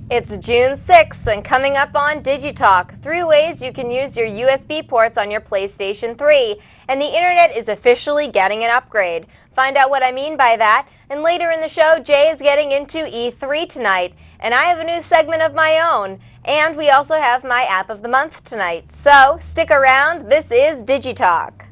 It's June 6th, and coming up on DigiTalk, 3 ways you can use your USB ports on your PlayStation 3, and the internet is officially getting an upgrade. Find out what I mean by that, and later in the show, Jay is getting into E3 tonight, and I have a new segment of my own, and we also have my App of the Month tonight. So, stick around, this is DigiTalk.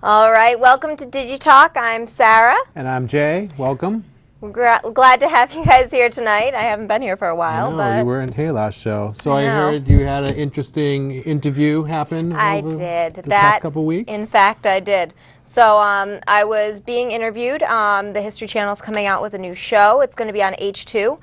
All right, welcome to DigiTalk. I'm Sarah. And I'm Jay. Welcome. We're glad to have you guys here tonight. I haven't been here for a while. But you weren't here last show. So I heard you had an interesting interview happen the past couple weeks. In fact, I did. So I was being interviewed. The History Channel's coming out with a new show. It's going to be on H2.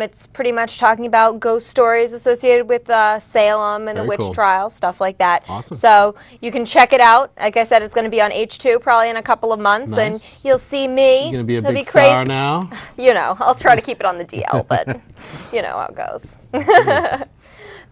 It's pretty much talking about ghost stories associated with Salem and the witch trials, stuff like that. Awesome. So you can check it out. Like I said, it's going to be on H2 probably in a couple of months, and you'll see me. You're going to be a big star now. You know, I'll try to keep it on the DL, but you know how it goes.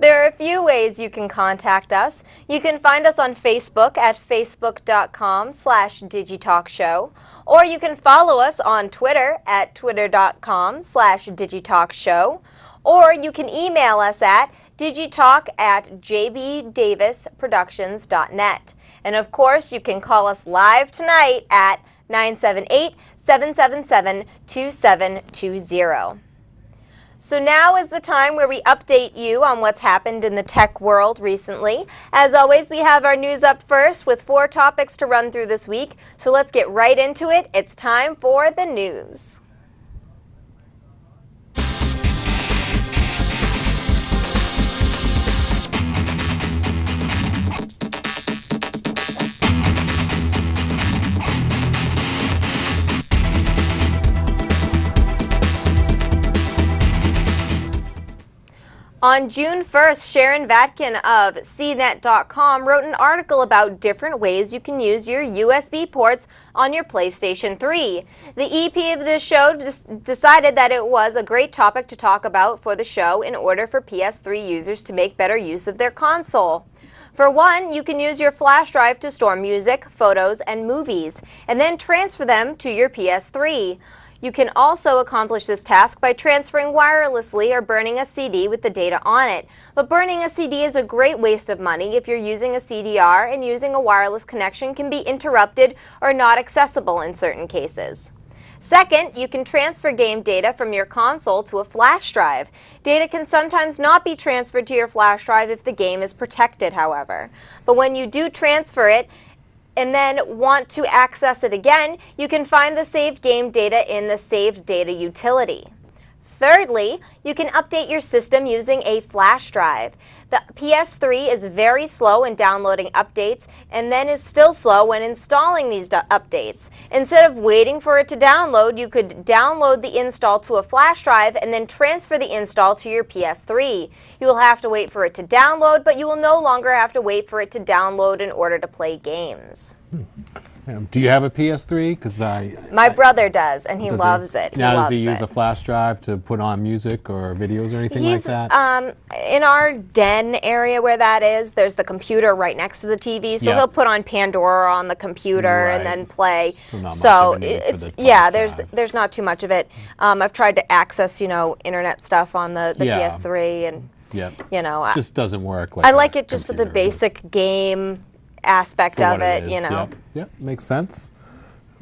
There are a few ways you can contact us. You can find us on Facebook at facebook.com/DigitalkShow, or you can follow us on Twitter at twitter.com/DigitalkShow, or you can email us at digitalk@jbdavisproductions.net. And of course, you can call us live tonight at 978-777-2720. So now is the time where we update you on what's happened in the tech world recently. As always, we have our news up first with 4 topics to run through this week. So let's get right into it. It's time for the news. On June 1st, Sharon Vatkin of CNET.com wrote an article about different ways you can use your USB ports on your PlayStation 3. The EP of this show decided that it was a great topic to talk about for the show in order for PS3 users to make better use of their console. For one, you can use your flash drive to store music, photos, and movies, and then transfer them to your PS3. You can also accomplish this task by transferring wirelessly or burning a CD with the data on it. But burning a CD is a great waste of money if you're using a CDR, and using a wireless connection can be interrupted or not accessible in certain cases. Second, you can transfer game data from your console to a flash drive. Data can sometimes not be transferred to your flash drive if the game is protected, however. But when you do transfer it, and then want to access it again, you can find the saved game data in the Saved Data utility. Thirdly, you can update your system using a flash drive. The PS3 is very slow in downloading updates, and then is still slow when installing these updates. Instead of waiting for it to download, you could download the install to a flash drive and then transfer the install to your PS3. You will have to wait for it to download, but you will no longer have to wait for it to download in order to play games. Do you have a PS3? Because my brother does, and he loves it. Now, does he use a flash drive to put on music or videos or anything like that? In our den area where that is, there's the computer right next to the TV, so he'll put on Pandora on the computer and then play. So it's there's not too much of it. I've tried to access internet stuff on the PS3, and you know, it just doesn't work. I like it just for the basic game aspect of it, you know. Yep, makes sense.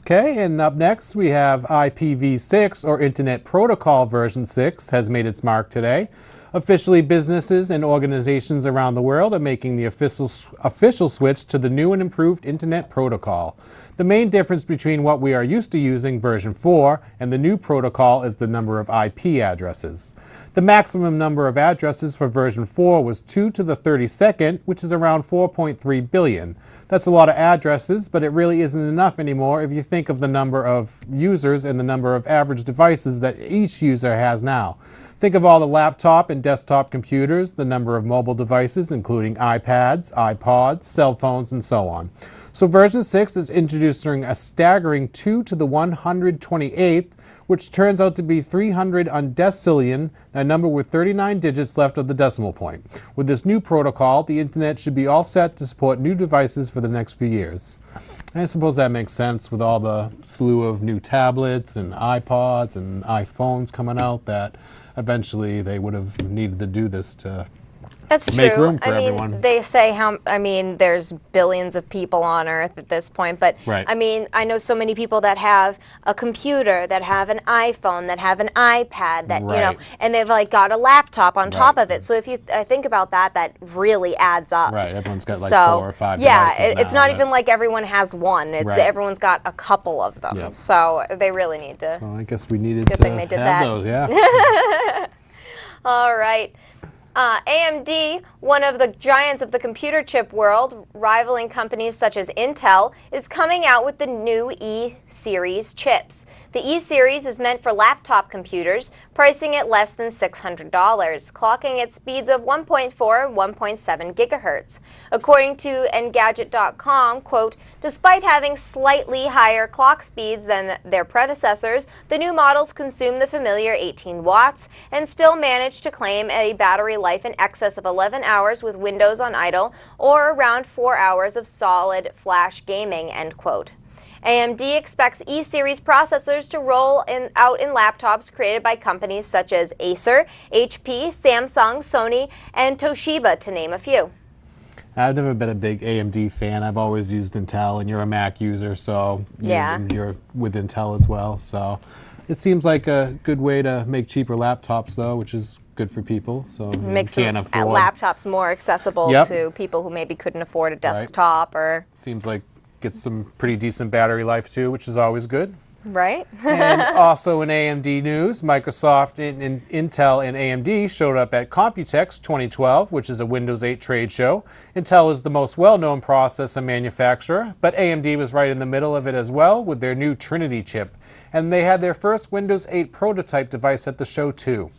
Okay, and up next we have IPv6, or Internet Protocol version 6, has made its mark today. Officially, businesses and organizations around the world are making the official switch to the new and improved Internet Protocol. The main difference between what we are used to using, version 4, and the new protocol is the number of IP addresses. The maximum number of addresses for version 4 was 2 to the 32nd, which is around 4.3 billion. That's a lot of addresses, but it really isn't enough anymore if you think think of the number of users and the number of average devices that each user has now. Think of all the laptop and desktop computers, the number of mobile devices, including iPads, iPods, cell phones, and so on. So version 6 is introducing a staggering 2 to the 128th, which turns out to be 300 undecillion, a number with 39 digits left of the decimal point. With this new protocol, the internet should be all set to support new devices for the next few years. And I suppose that makes sense with all the slew of new tablets and iPods and iPhones coming out, that eventually they would have needed to do this to make room for everyone. They say there's billions of people on Earth at this point, but right. I know so many people that have a computer, that have an iPhone, that have an iPad, that right. And they've like got a laptop on top of it. So if you think about that, that really adds up. Right, everyone's got like 4 or 5 devices now, it's not even like everyone has one. Right. Everyone's got a couple of them. Yep. So they really need to. So I guess we needed Good to thing they did have that. those, yeah. All right. AMD, one of the giants of the computer chip world, rivaling companies such as Intel, is coming out with the new E-Series chips. The E-Series is meant for laptop computers, pricing at less than $600, clocking at speeds of 1.4 and 1.7 gigahertz. According to Engadget.com, quote, despite having slightly higher clock speeds than their predecessors, the new models consume the familiar 18 watts and still manage to claim a battery life in excess of 11 hours with Windows on idle, or around 4 hours of solid flash gaming, end quote. AMD expects E-Series processors to roll out in laptops created by companies such as Acer, HP, Samsung, Sony, and Toshiba, to name a few. I've never been a big AMD fan. I've always used Intel, and you're a Mac user, so you're with Intel as well. So it seems like a good way to make cheaper laptops, though, which is good for people. So makes can't afford laptops more accessible to people who maybe couldn't afford a desktop. Right. Or seems like gets some pretty decent battery life too, which is always good. Right. And also in AMD news, Microsoft, Intel, and AMD showed up at Computex 2012, which is a Windows 8 trade show. Intel is the most well-known processor manufacturer, but AMD was right in the middle of it as well with their new Trinity chip. And they had their first Windows 8 prototype device at the show too.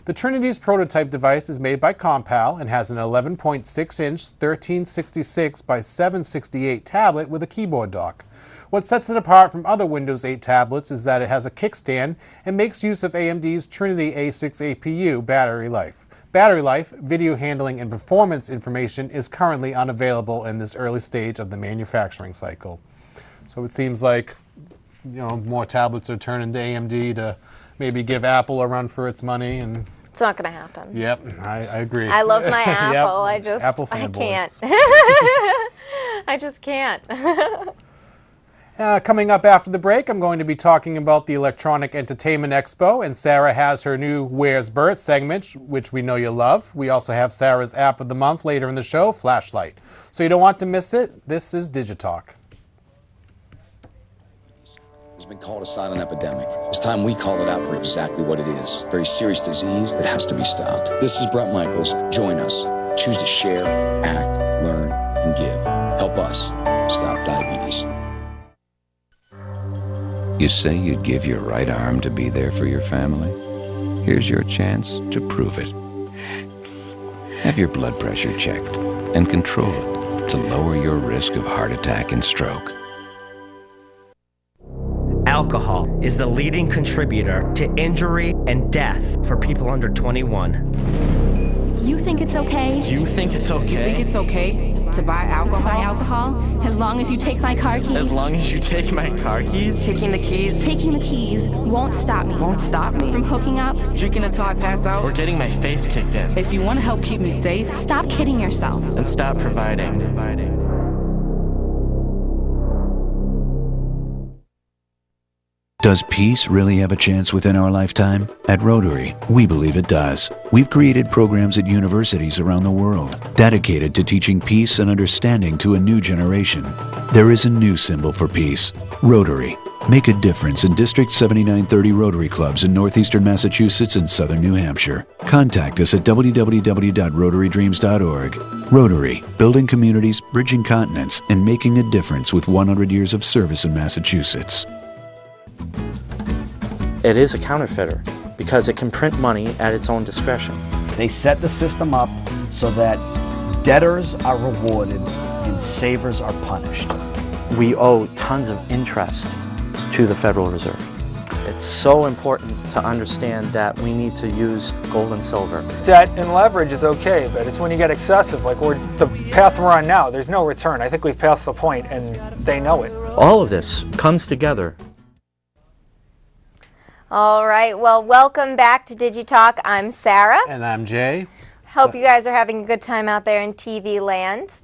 The Trinity's prototype device is made by Compal and has an 11.6-inch 1366 by 768 tablet with a keyboard dock. What sets it apart from other Windows 8 tablets is that it has a kickstand and makes use of AMD's Trinity A6 APU battery life. Battery life, video handling, and performance information is currently unavailable in this early stage of the manufacturing cycle. So it seems like more tablets are turning to AMD to maybe give Apple a run for its money, and it's not going to happen. Yep, I agree. I love my Apple. Yep. Apple fanboys. I just can't. Coming up after the break, I'm going to be talking about the Electronic Entertainment Expo, and Sarah has her new Where's Bert segment, which we know you love. We also have Sarah's App of the Month later in the show, Flashlight. So you don't want to miss it. This is DIGITALK. It's been called a silent epidemic. It's time we call it out for exactly what it is. A very serious disease that has to be stopped. This is Bert Michaels. Join us. Choose to share, act, learn, and give. Help us stop diabetes. You say you'd give your right arm to be there for your family? Here's your chance to prove it. Have your blood pressure checked and control it to lower your risk of heart attack and stroke. Alcohol is the leading contributor to injury and death for people under 21. You think it's okay? You think it's okay? You think it's okay to buy alcohol? To buy alcohol? As long as you take my car keys? As long as you take my car keys? Taking the keys? Taking the keys won't stop me. Won't stop me. From hooking up? Drinking until I pass out? Or getting my face kicked in? If you want to help keep me safe, stop kidding yourself. And stop providing. Does peace really have a chance within our lifetime? At Rotary, we believe it does. We've created programs at universities around the world dedicated to teaching peace and understanding to a new generation. There is a new symbol for peace, Rotary. Make a difference in District 7930 Rotary Clubs in northeastern Massachusetts and southern New Hampshire. Contact us at www.rotarydreams.org. Rotary, building communities, bridging continents, and making a difference with 100 years of service in Massachusetts. It is a counterfeiter because it can print money at its own discretion. They set the system up so that debtors are rewarded and savers are punished. We owe tons of interest to the Federal Reserve. It's so important to understand that we need to use gold and silver. Debt and leverage is okay, but it's when you get excessive, like the path we're on now, there's no return. I think we've passed the point and they know it. All of this comes together. All right, well, welcome back to DigiTalk. I'm Sarah. And I'm Jay. Hope you guys are having a good time out there in TV land.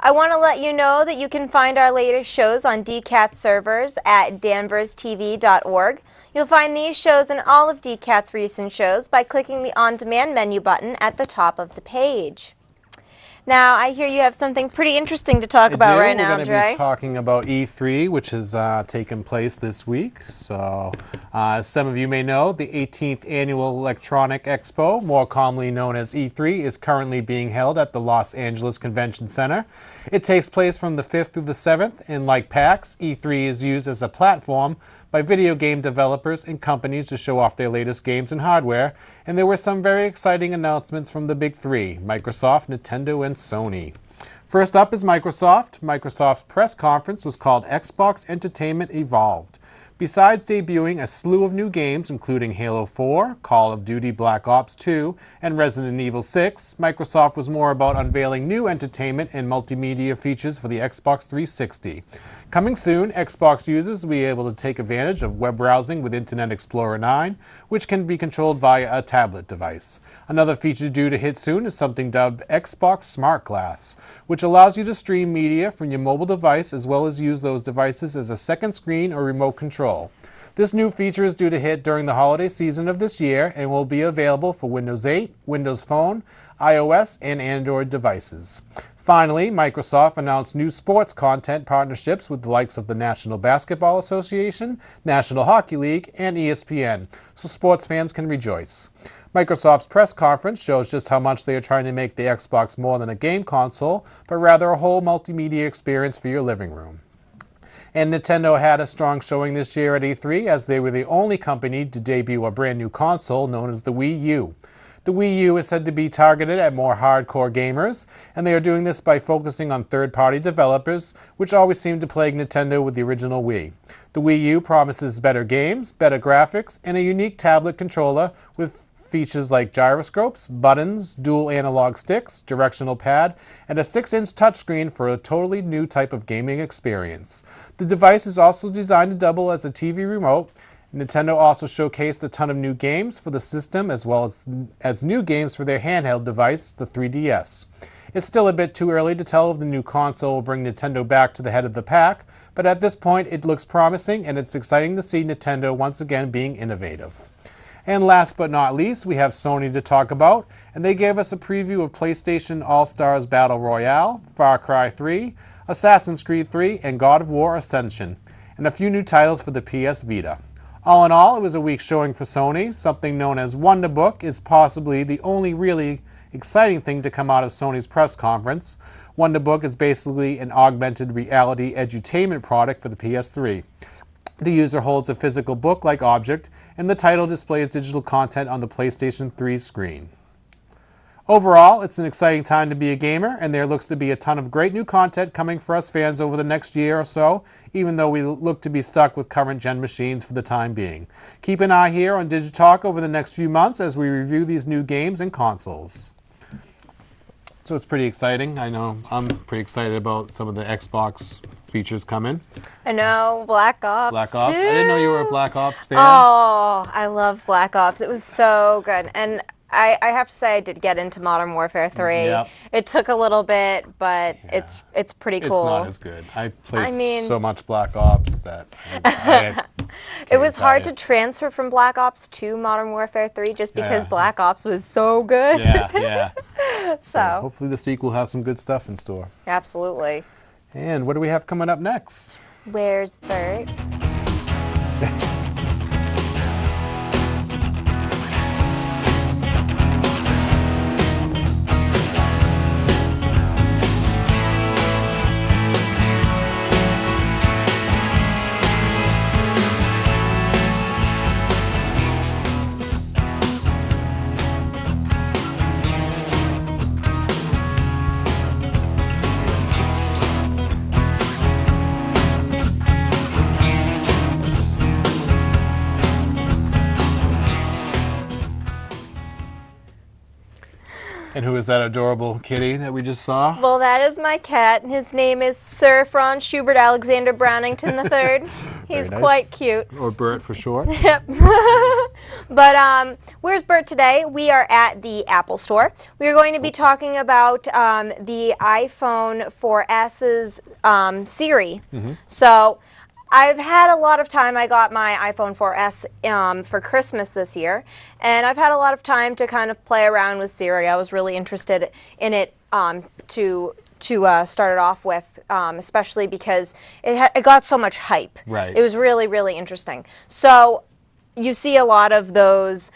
I want to let you know that you can find our latest shows on DCAT's servers at danverstv.org. You'll find these shows and all of DCAT's recent shows by clicking the On-Demand menu button at the top of the page. Now, I hear you have something pretty interesting to talk about right now, Dre. We're going to be talking about E3, which has taken place this week. So, as some of you may know, the 18th Annual Electronic Expo, more commonly known as E3, is currently being held at the Los Angeles Convention Center. It takes place from the 5th through the 7th, and like PAX, E3 is used as a platform by video game developers and companies to show off their latest games and hardware, and there were some very exciting announcements from the big three, Microsoft, Nintendo, and Sony. First up is Microsoft. Microsoft's press conference was called Xbox Entertainment Evolved. Besides debuting a slew of new games, including Halo 4, Call of Duty Black Ops 2, and Resident Evil 6, Microsoft was more about unveiling new entertainment and multimedia features for the Xbox 360. Coming soon, Xbox users will be able to take advantage of web browsing with Internet Explorer 9, which can be controlled via a tablet device. Another feature due to hit soon is something dubbed Xbox Smart Glass, which allows you to stream media from your mobile device as well as use those devices as a second screen or remote control. This new feature is due to hit during the holiday season of this year and will be available for Windows 8, Windows Phone, iOS, and Android devices. Finally, Microsoft announced new sports content partnerships with the likes of the National Basketball Association, National Hockey League, and ESPN, so sports fans can rejoice. Microsoft's press conference shows just how much they are trying to make the Xbox more than a game console, but rather a whole multimedia experience for your living room. And Nintendo had a strong showing this year at E3 as they were the only company to debut a brand new console known as the Wii U. The Wii U is said to be targeted at more hardcore gamers, and they are doing this by focusing on third-party developers, which always seemed to plague Nintendo with the original Wii. The Wii U promises better games, better graphics, and a unique tablet controller with features like gyroscopes, buttons, dual analog sticks, directional pad, and a 6-inch touchscreen for a totally new type of gaming experience. The device is also designed to double as a TV remote. Nintendo also showcased a ton of new games for the system as well as new games for their handheld device, the 3DS. It's still a bit too early to tell if the new console will bring Nintendo back to the head of the pack, but at this point it looks promising and it's exciting to see Nintendo once again being innovative. And last but not least, we have Sony to talk about, and they gave us a preview of PlayStation All-Stars Battle Royale, Far Cry 3, Assassin's Creed 3, and God of War Ascension, and a few new titles for the PS Vita. All in all, it was a week showing for Sony. Something known as Wonderbook is possibly the only really exciting thing to come out of Sony's press conference. Wonderbook is basically an augmented reality edutainment product for the PS3. The user holds a physical book-like object, and the title displays digital content on the PlayStation 3 screen. Overall, it's an exciting time to be a gamer, and there looks to be a ton of great new content coming for us fans over the next year or so, even though we look to be stuck with current-gen machines for the time being. Keep an eye here on DigiTalk over the next few months as we review these new games and consoles. So it's pretty exciting. I know I'm pretty excited about some of the Xbox features coming. I know, Black Ops Black Ops? too. I didn't know you were a Black Ops fan. Oh, I love Black Ops. It was so good. And I have to say I did get into Modern Warfare 3. Yep. It took a little bit, but Yeah. it's pretty cool. It's not as good. I played so much Black Ops that it was hard to transfer from Black Ops to Modern Warfare 3 just because Black Ops was so good. Yeah. So hopefully the sequel will have some good stuff in store. absolutely. And what do we have coming up next? Where's Bert? And who is that adorable kitty that we just saw? Well, that is my cat. His name is Sir Franz Schubert Alexander Brownington III. He's nice. quite cute. Or Bert for short. Yep. But where's Bert today? We are at the Apple Store. We are going to be talking about the iPhone 4S's Siri. So I've had a lot of time. I got my iPhone 4S for Christmas this year, and I've had a lot of time to kind of play around with Siri. I was really interested in it to start it off with, especially because it got so much hype. Right. It was really, really interesting. So you see a lot of those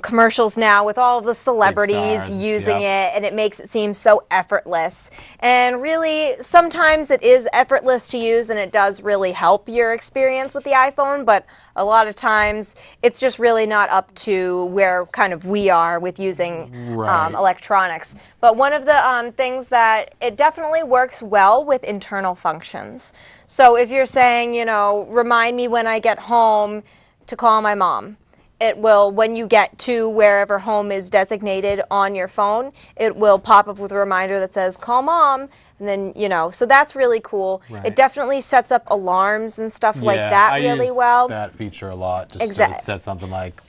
commercials now with all of the celebrities stars, using it, and it makes it seem so effortless. And really, sometimes it is effortless to use, and it does really help your experience with the iPhone, but a lot of times it's just really not up to where kind of we are with using electronics. But one of the things that it definitely works well with internal functions. So if you're saying, you know, remind me when I get home to call my mom, it will, when you get to wherever home is designated on your phone, it will pop up with a reminder that says, call mom, and then, you know, so that's really cool. Right. It definitely sets up alarms and stuff like that really well. I use that feature a lot, just to set something like,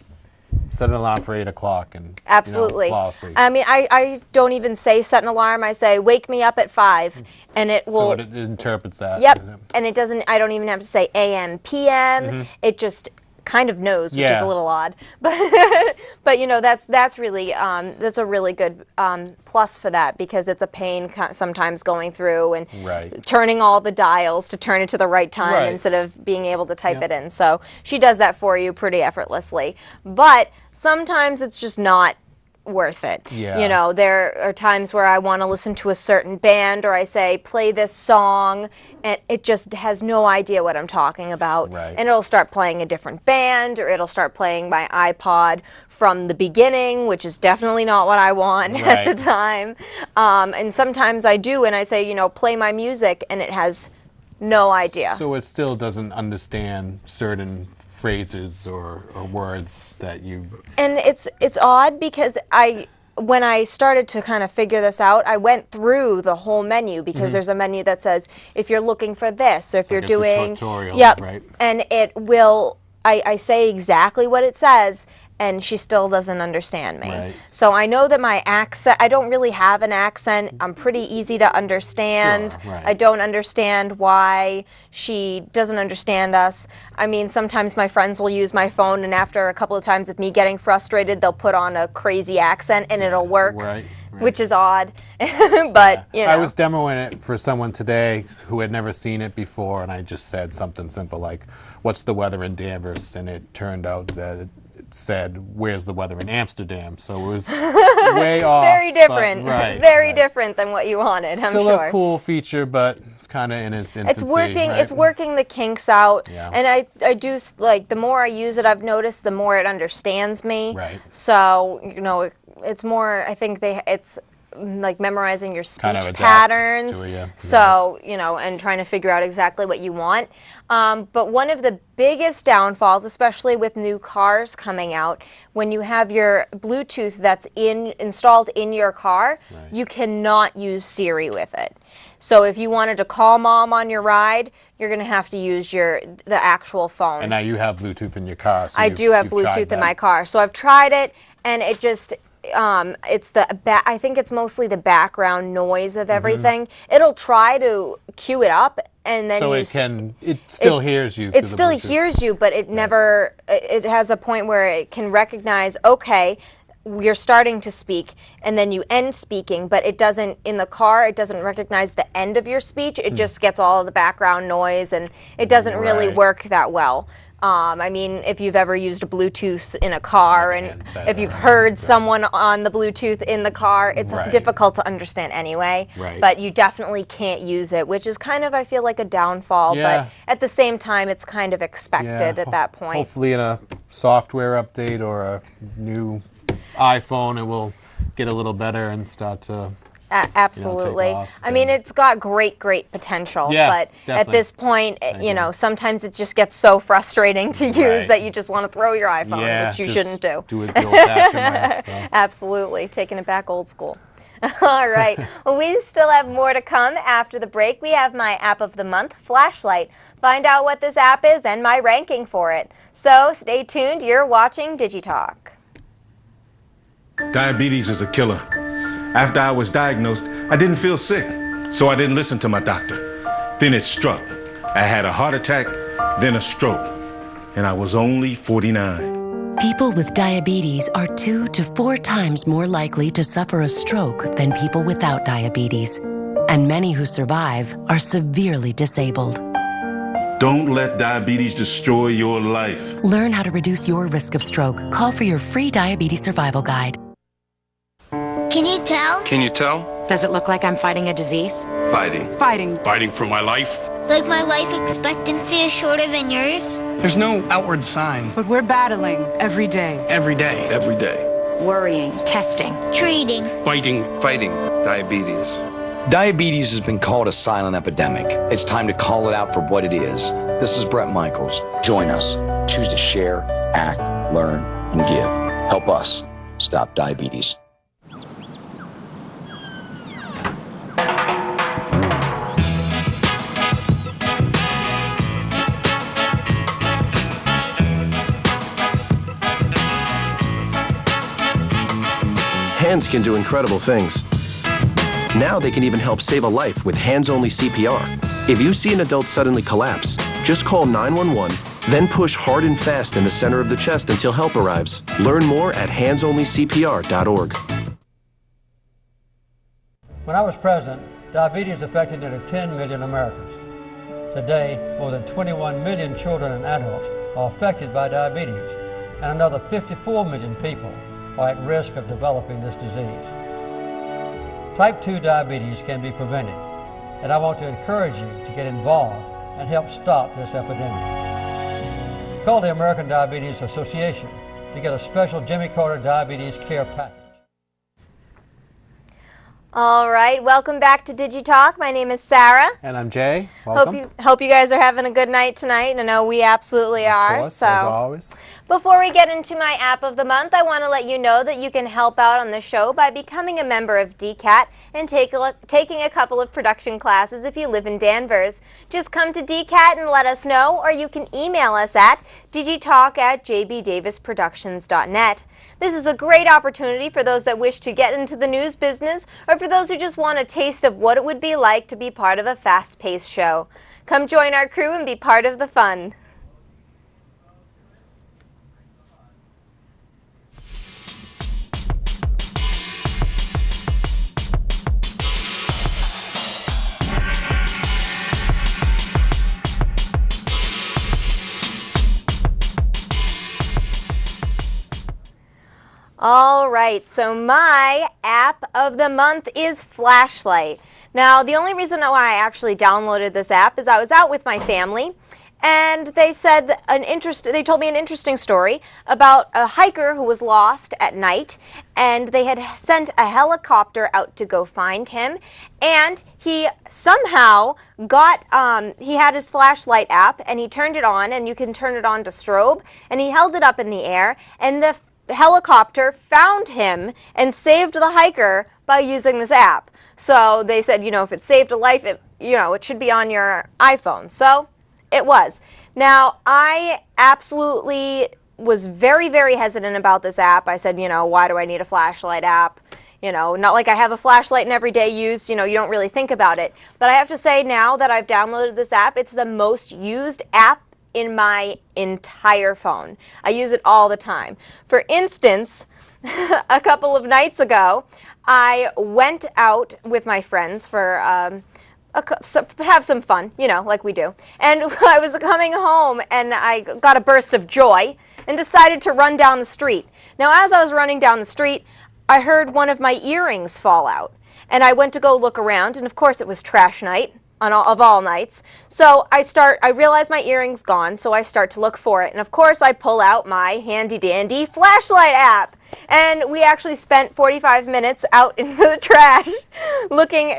set an alarm for 8 o'clock and absolutely. You know, fall asleep. I mean, I don't even say set an alarm, I say wake me up at 5, and it will. So it interprets that. Yep, and it doesn't, I don't even have to say AM, PM, it just kind of knows, which is a little odd, but you know, that's really that's a really good plus for that, because it's a pain sometimes going through and turning all the dials to turn it to the right time instead of being able to type it in. So she does that for you pretty effortlessly, but sometimes it's just not worth it. You know, there are times where I want to listen to a certain band, or I say play this song, and it just has no idea what I'm talking about, and it'll start playing a different band, or it'll start playing my iPod from the beginning, which is definitely not what I want at the time. And sometimes I do, and I say, you know, play my music, and it has no idea. So it still doesn't understand certain phrases or words that you... And it's odd, because when I started to kind of figure this out, I went through the whole menu, because there's a menu that says if you're looking for this, or if you're doing tutorial, and it will, I say exactly what it says, and she still doesn't understand me. So I know that my accent, I don't really have an accent. I'm pretty easy to understand. I don't understand why she doesn't understand us. I mean, sometimes my friends will use my phone, and after a couple of times of me getting frustrated, they'll put on a crazy accent, and it'll work. Which is odd, but you know. I was demoing it for someone today who had never seen it before, and I just said something simple like, what's the weather in Danvers? And it turned out that it said, where's the weather in Amsterdam? So it was way off. Very different. Very different than what you wanted, I'm sure. Still a cool feature, but it's kind of in its infancy. It's working the kinks out, and I do, like, the more I use it, I've noticed the more it understands me. So, you know, it's more, I think it's like memorizing your speech patterns. So, you know, and trying to figure out exactly what you want. But one of the biggest downfalls, especially with new cars coming out, when you have your Bluetooth that's installed in your car, you cannot use Siri with it. So if you wanted to call mom on your ride, you're going to have to use the actual phone. And now you have Bluetooth in your car. So I do have Bluetooth in my car. So I've tried it, and it just... I think it's mostly the background noise of everything. It'll try to cue it up, and then so it still hears you. It still hears you, but it never. It has a point where it can recognize, okay, you're starting to speak, and then you end speaking, but it doesn't, in the car, it doesn't recognize the end of your speech. It just gets all of the background noise, and it doesn't really work that well. I mean, if you've ever used a Bluetooth in a car, Like a and handset if you've or- heard someone on the Bluetooth in the car, it's Right. difficult to understand anyway. Right. But you definitely can't use it, which is kind of, I feel like, a downfall. Yeah. But at the same time, it's kind of expected at that point. Hopefully in a software update or a new iPhone, it will get a little better and start to Absolutely. off, I mean, it's got great potential, Yeah, but at definitely. this point, you know, sometimes it just gets so frustrating to use Right. that you just want to throw your iPhone, Yeah, which you just shouldn't do. Do it the old-fashioned way. So. Absolutely. Taking it back old school. All right. Well, we still have more to come after the break. We have my app of the month, Flashlight. Find out what this app is and my ranking for it. So stay tuned. You're watching DigiTalk. Diabetes is a killer. After I was diagnosed, I didn't feel sick, so I didn't listen to my doctor. Then it struck. I had a heart attack, then a stroke, and I was only 49. People with diabetes are 2 to 4 times more likely to suffer a stroke than people without diabetes. And many who survive are severely disabled. Don't let diabetes destroy your life. Learn how to reduce your risk of stroke. Call for your free diabetes survival guide. Can you tell? Can you tell? Does it look like I'm fighting a disease? Fighting. Fighting. Fighting for my life? Like my life expectancy is shorter than yours? There's no outward sign. But we're battling every day. Every day. Every day. Worrying, testing, Treating. Fighting. Fighting diabetes. Diabetes has been called a silent epidemic. It's time to call it out for what it is. This is Bert Michaels. Join us. Choose to share, act, learn, and give. Help us stop diabetes. Hands can do incredible things. Now they can even help save a life with hands-only CPR. If you see an adult suddenly collapse, just call 911, then push hard and fast in the center of the chest until help arrives. Learn more at handsonlycpr.org. When I was president, diabetes affected nearly 10 million Americans. Today, more than 21 million children and adults are affected by diabetes, and another 54 million people are at risk of developing this disease. Type 2 diabetes can be prevented, and I want to encourage you to get involved and help stop this epidemic. Call the American Diabetes Association to get a special Jimmy Carter Diabetes Care Package. All right, welcome back to DigiTalk. My name is Sarah. And I'm Jay. Welcome. Hope you guys are having a good night tonight. I know we absolutely are. Of course, as always. Before we get into my app of the month, I want to let you know that you can help out on the show by becoming a member of DCAT and taking a couple of production classes if you live in Danvers. Just come to DCAT and let us know, or you can email us at digitalk@jbdavisproductions.net. This is a great opportunity for those that wish to get into the news business, or for those who just want a taste of what it would be like to be part of a fast-paced show. Come join our crew and be part of the fun. All right, so my app of the month is Flashlight. Now, the only reason why I actually downloaded this app is I was out with my family, and they said they told me an interesting story about a hiker who was lost at night, and they had sent a helicopter out to go find him, and he somehow got he had his flashlight app, and he turned it on, and you can turn it on to strobe, and he held it up in the air, and the helicopter found him and saved the hiker by using this app. So they said, you know, if it saved a life, it should be on your iPhone. So it was. Now, I absolutely was very, very hesitant about this app. I said, you know, why do I need a flashlight app? You know, not like I have a flashlight in everyday use, you know, you don't really think about it. But I have to say, now that I've downloaded this app, it's the most used app in my entire phone. I use it all the time. For instance, a couple of nights ago, I went out with my friends for have some fun, you know, like we do. And I was coming home and I got a burst of joy and decided to run down the street. Now, as I was running down the street, I heard one of my earrings fall out. And I went to go look around, and of course it was trash night of all nights. So I realize my earring's gone, so I start to look for it. And of course I pull out my handy dandy flashlight app. And we actually spent 45 minutes out in the trash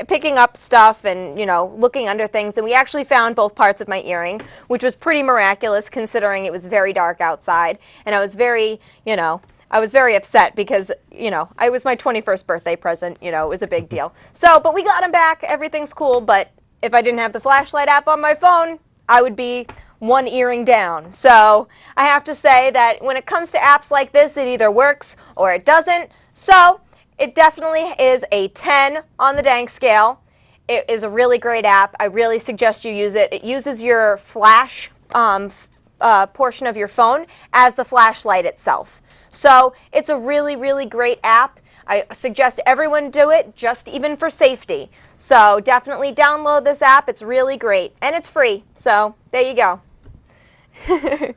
picking up stuff and, you know, looking under things. And we actually found both parts of my earring, which was pretty miraculous considering it was very dark outside. And I was very, you know, I was very upset because, you know, it was my 21st birthday present. You know, it was a big deal. So, but we got them back. Everything's cool. But if I didn't have the flashlight app on my phone, I would be one earring down. So I have to say that when it comes to apps like this, it either works or it doesn't. So it definitely is a 10 on the dank scale. It is a really great app. I really suggest you use it. It uses your flash portion of your phone as the flashlight itself. So it's a really, really great app. I suggest everyone do it, just even for safety. So definitely download this app. It's really great. And it's free. So there you go.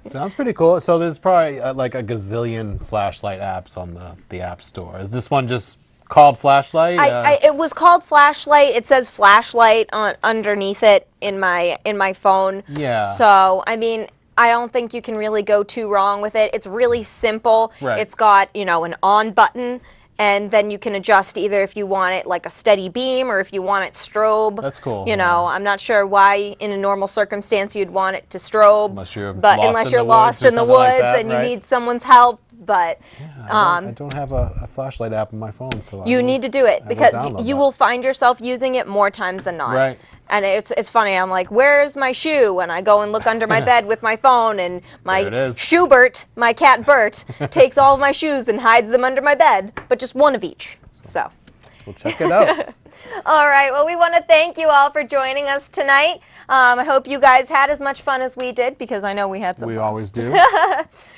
Sounds pretty cool. So there's probably like a gazillion flashlight apps on the App Store. Is this one just called Flashlight? It was called Flashlight. It says Flashlight underneath it in my phone. Yeah. So, I mean, I don't think you can really go too wrong with it. It's really simple. Right. It's got, you know, an on button. And then you can adjust either if you want it like a steady beam or if you want it strobe. That's cool. You know, I'm not sure why in a normal circumstance you'd want it to strobe. Unless you're lost in the woods and you need someone's help. But I don't have a flashlight app on my phone, so you need to do it because you will find yourself using it more times than not. Right. And it's funny. I'm like, where's my shoe? And I go and look under my bed with my phone, and my Schubert, my cat Bert, takes all of my shoes and hides them under my bed, but just one of each. So we'll check it out. All right. Well, we want to thank you all for joining us tonight. I hope you guys had as much fun as we did, because I know we had some fun. We always do.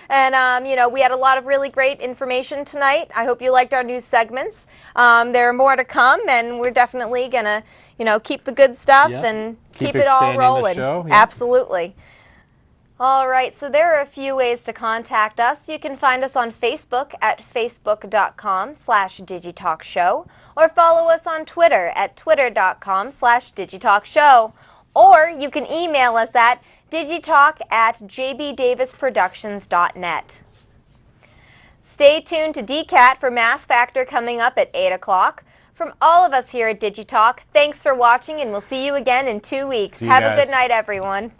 And, you know, we had a lot of really great information tonight. I hope you liked our news segments. There are more to come, and we're definitely going to, you know, keep the good stuff and keep it all rolling. The show. Absolutely. All right, so there are a few ways to contact us. You can find us on Facebook at facebook.com/DigitalkShow, or follow us on Twitter at twitter.com/DigitalkShow. Or you can email us at digitalk@jbdavisproductions.net. Stay tuned to DCAT for Mass Factor coming up at 8 o'clock. From all of us here at DigiTalk, thanks for watching, and we'll see you again in 2 weeks. Have a good night, everyone.